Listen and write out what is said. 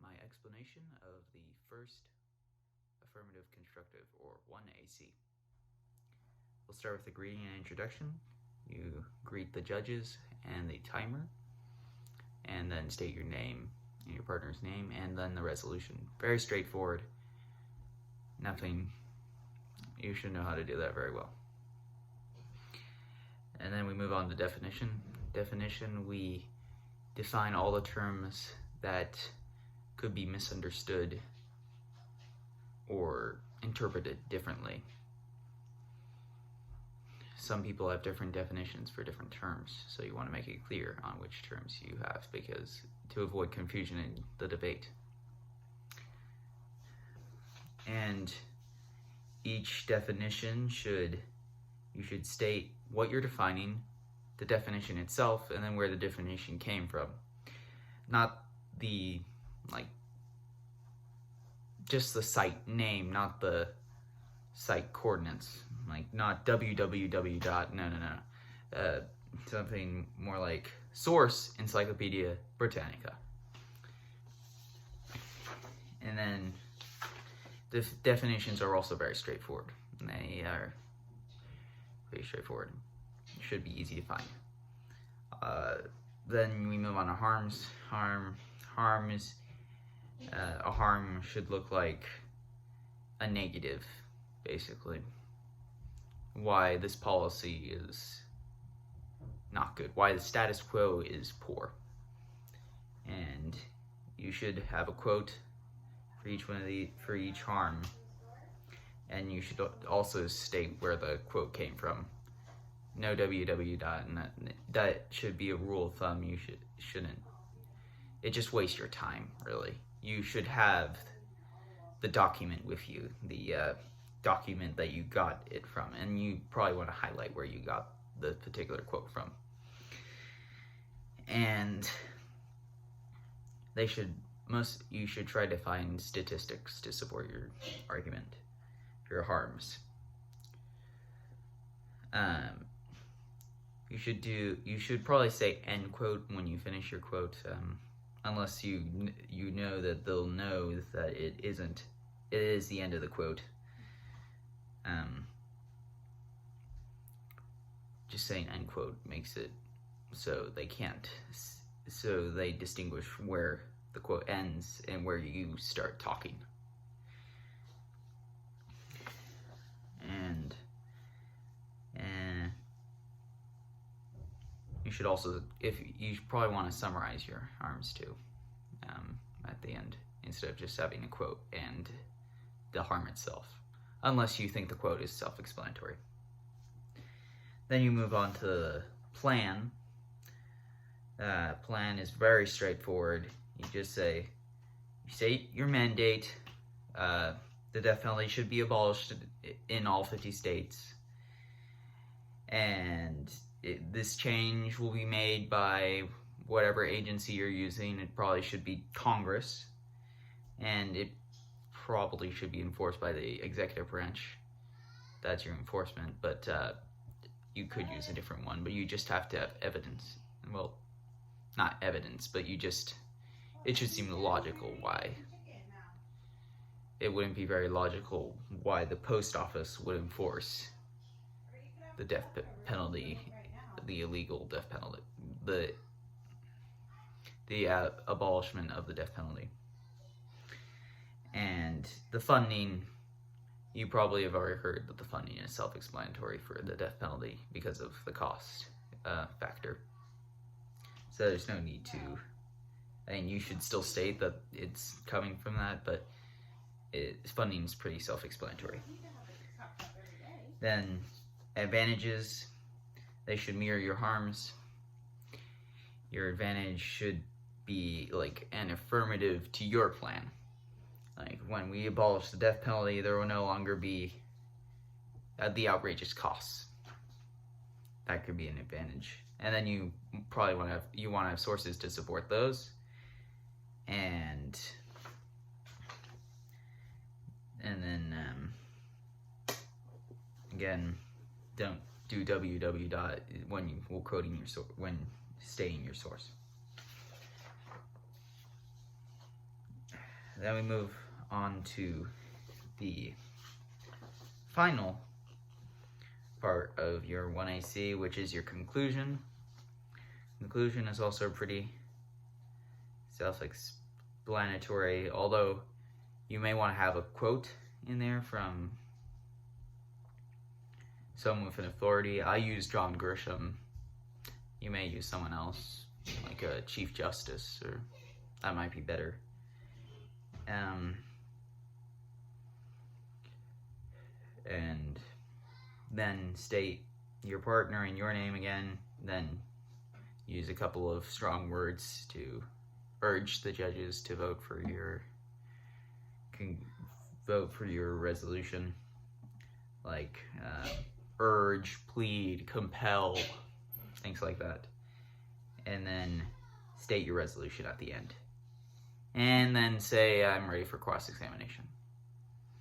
my explanation of the first affirmative constructive, or 1AC. We'll start with the greeting and introduction. You greet the judges and the timer, and then state your name and your partner's name, and then the resolution. Very straightforward. Nothing, you should know how to do that very well. And then we move on to definition. Definition, we define all the terms that could be misunderstood or interpreted differently. Some people have different definitions for different terms, so you want to make it clear on which terms you have, because to avoid confusion in the debate. And each definition you should state what you're defining, the definition itself, and then where the definition came from. Not the, just the site name, not the site coordinates. Not www dot, no. Something more like source, Encyclopedia Britannica. And then the definitions are also very straightforward. They are pretty straightforward. It should be easy to find. Then we move on to harms. Harms. A harm should look like a negative, basically. Why this policy is not good. Why the status quo is poor. And you should have a quote for each harm. And you should also state where the quote came from. No www dot, and that should be a rule of thumb. You shouldn't. It just wastes your time, really. You should have the document with you, the document that you got it from, and you probably want to highlight where you got the particular quote from. And you should try to find statistics to support your argument, your harms. You should probably say end quote when you finish your quote, unless you know that they'll know that it is the end of the quote. Just saying end quote makes it so they distinguish where the quote ends and where you start talking. And you should also, you probably want to summarize your harms too, at the end, instead of just having a quote and the harm itself, unless you think the quote is self-explanatory. Then you move on to the plan. Plan is very straightforward. You just you state your mandate. The death penalty should be abolished in all 50 states. And this change will be made by whatever agency you're using. It probably should be Congress. And it probably should be enforced by the executive branch. That's your enforcement. But you could use a different one. But you just have to have evidence. Well, not evidence, but it should seem logical why. It wouldn't be very logical why the post office would enforce the death penalty, the illegal death penalty, the abolishment of the death penalty. And the funding, you probably have already heard that the funding is self-explanatory for the death penalty because of the cost factor. So there's no need to, you should still state that it's coming from that, but funding is pretty self-explanatory. Then advantages, they should mirror your harms. Your advantage should be like an affirmative to your plan. Like, when we abolish the death penalty, there will no longer be the outrageous costs. That could be an advantage. And then you probably want to have sources to support those. And then again, don't do www dot when stating your source. then we move on to the final part of your 1AC, which is your conclusion. Conclusion is also pretty self-explanatory, although you may want to have a quote in there from someone with an authority. I use John Grisham. You may use someone else, like a Chief Justice, or that might be better. And then state your partner and your name again, then use a couple of strong words to urge the judges to vote for your resolution, like urge, plead, compel, things like that. And then state your resolution at the end. And then say, I'm ready for cross-examination.